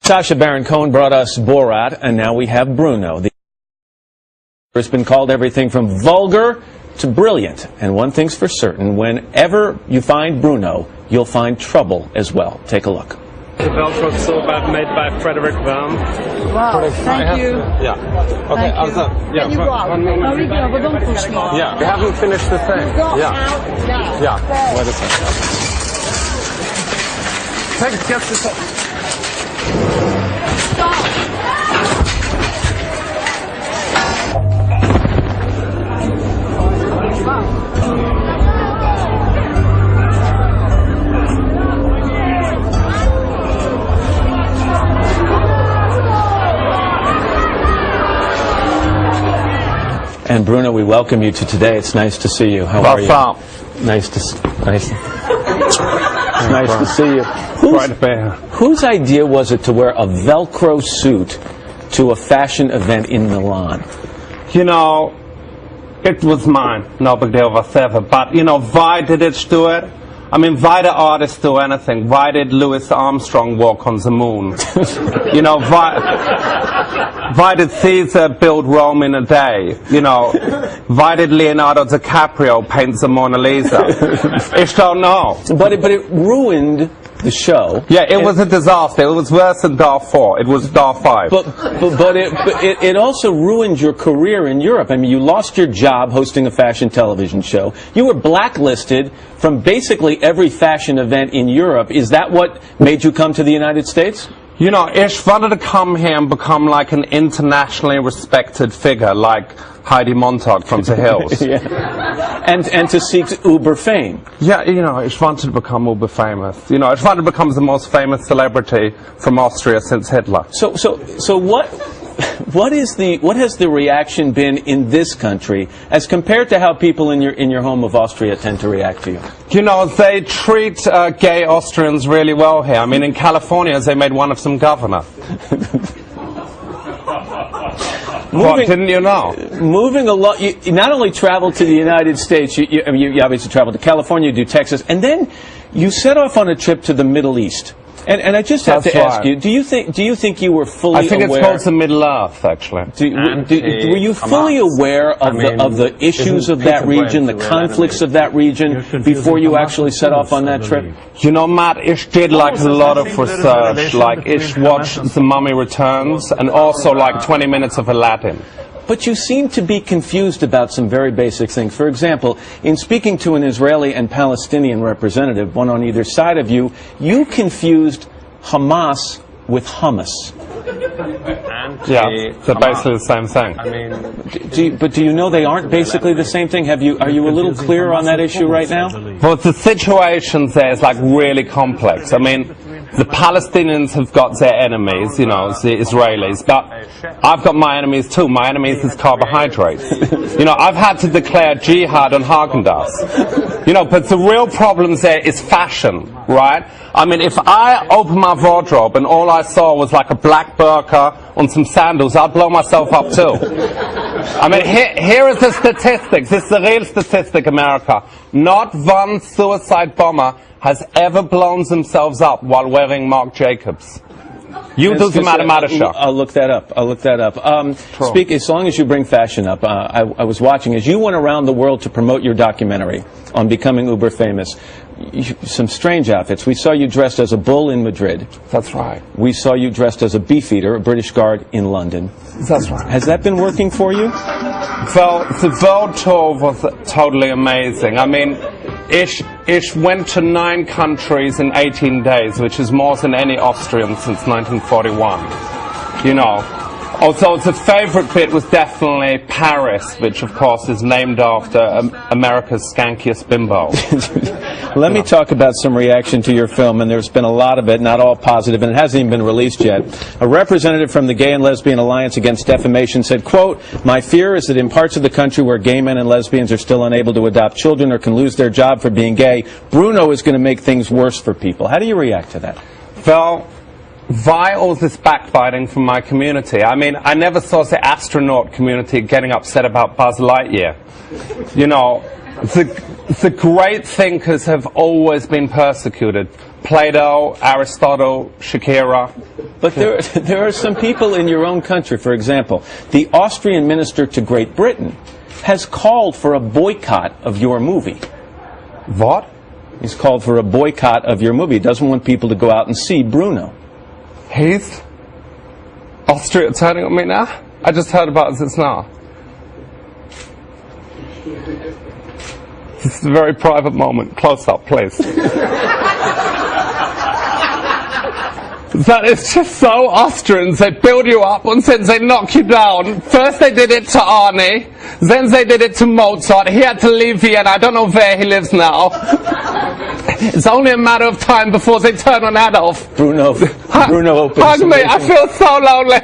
Sasha Baron Cohen brought us Borat, and now we have Bruno. The has been called everything from vulgar to brilliant. And one thing's for certain, whenever you find Bruno, you'll find trouble as well. Take a look. The Velcro silhouette made by Frederick Baum. Wow, thank you. Yeah. Okay, also, yeah. Can you go out? No, we go, but don't push me. Yeah, we haven't finished the thing. Yeah. Yeah. Wait a second. Take, get this. And Bruno, we welcome you to today. It's nice to see you. How are you? Nice to see you. Whose idea was it to wear a Velcro suit to a fashion event in Milan? You know, it was mine. No big deal whatsoever. But, you know, why did it do it? I mean, why did artists do anything? Why did Louis Armstrong walk on the moon? You know, why did Caesar build Rome in a day? You know, why did Leonardo DiCaprio paint the Mona Lisa? I don't know. But it ruined the show. Yeah, it was a disaster. It was worse than Dar 4. It was Dar 5. But it also ruined your career in Europe. I mean, you lost your job hosting a fashion television show. You were blacklisted from basically every fashion event in Europe. Is that what made you come to the United States? You know, Ish wanted to come here and become like an internationally respected figure, like Heidi Montag from the Hills. Yeah. And to seek uber fame. Yeah, you know, Ish wanted to become uber famous. You know, Ish wanted to become the most famous celebrity from Austria since Hitler. So what has the reaction been in this country as compared to how people in your home of Austria tend to react to you? You know, they treat gay Austrians really well here. I mean, in California, they made one of them governor. What, didn't you know? Moving along, you not only traveled to the United States, you obviously traveled to California, you do Texas, and then you set off on a trip to the Middle East. And I just have to ask you, do you think you were fully aware? I think it's called the Middle Earth, actually. Were you fully aware of the issues of that region, the conflicts of that region, before you actually set off on that trip? You know, Matt, Ish did like a lot of research. Like, Ish watched The Mummy Returns and also like 20 minutes of Aladdin. But you seem to be confused about some very basic things. For example, in speaking to an Israeli and Palestinian representative, one on either side of you, you confused Hamas with hummus. Yeah, they're basically the same thing. I mean, do you know they aren't basically the same thing? Are you a little clear on that issue right now? Well, the situation there is like really complex. I mean, the Palestinians have got their enemies, you know, the Israelis, but I've got my enemies too. My enemies is carbohydrates. You know, I've had to declare jihad on Haagen-Dazs. You know, but the real problem there is fashion, right? I mean, if I open my wardrobe and all I saw was like a black burqa and some sandals, I'd blow myself up too. I mean, here is the statistics. This is the real statistic, America. Not one suicide bomber has ever blown themselves up while wearing Marc Jacobs. You do the mathematics. I'll look that up. As long as you bring fashion up, I was watching as you went around the world to promote your documentary on becoming uber famous. Some strange outfits. We saw you dressed as a bull in Madrid. That's right. We saw you dressed as a beefeater, a British guard in London. That's right. Has that been working for you? Well, the world tour was totally amazing. I mean, Ish went to 9 countries in 18 days, which is more than any Austrian since 1941. You know. Also, the favorite bit was definitely Paris, which of course is named after America's skankiest bimbo. Let me talk about some reaction to your film, and there's been a lot of it, not all positive, and it hasn't even been released yet. A representative from the Gay and Lesbian Alliance Against Defamation said, quote, "My fear is that in parts of the country where gay men and lesbians are still unable to adopt children or can lose their job for being gay, Bruno is going to make things worse for people." How do you react to that? Well, why all this backbiting from my community? I mean, I never saw the astronaut community getting upset about Buzz Lightyear. You know, The great thinkers have always been persecuted. Plato, Aristotle, Shakira. But there are some people in your own country, for example, the Austrian minister to Great Britain has called for a boycott of your movie. What? He's called for a boycott of your movie. He doesn't want people to go out and see Bruno. He's Austria turning on me now? I just heard about this now. This is a very private moment. Close up, please. That is just so Austrians. They build you up and then they knock you down. First they did it to Arnie, then they did it to Mozart. He had to leave Vienna. I don't know where he lives now. It's only a matter of time before they turn on Adolf. Bruno opens. Hug me. I feel so lonely.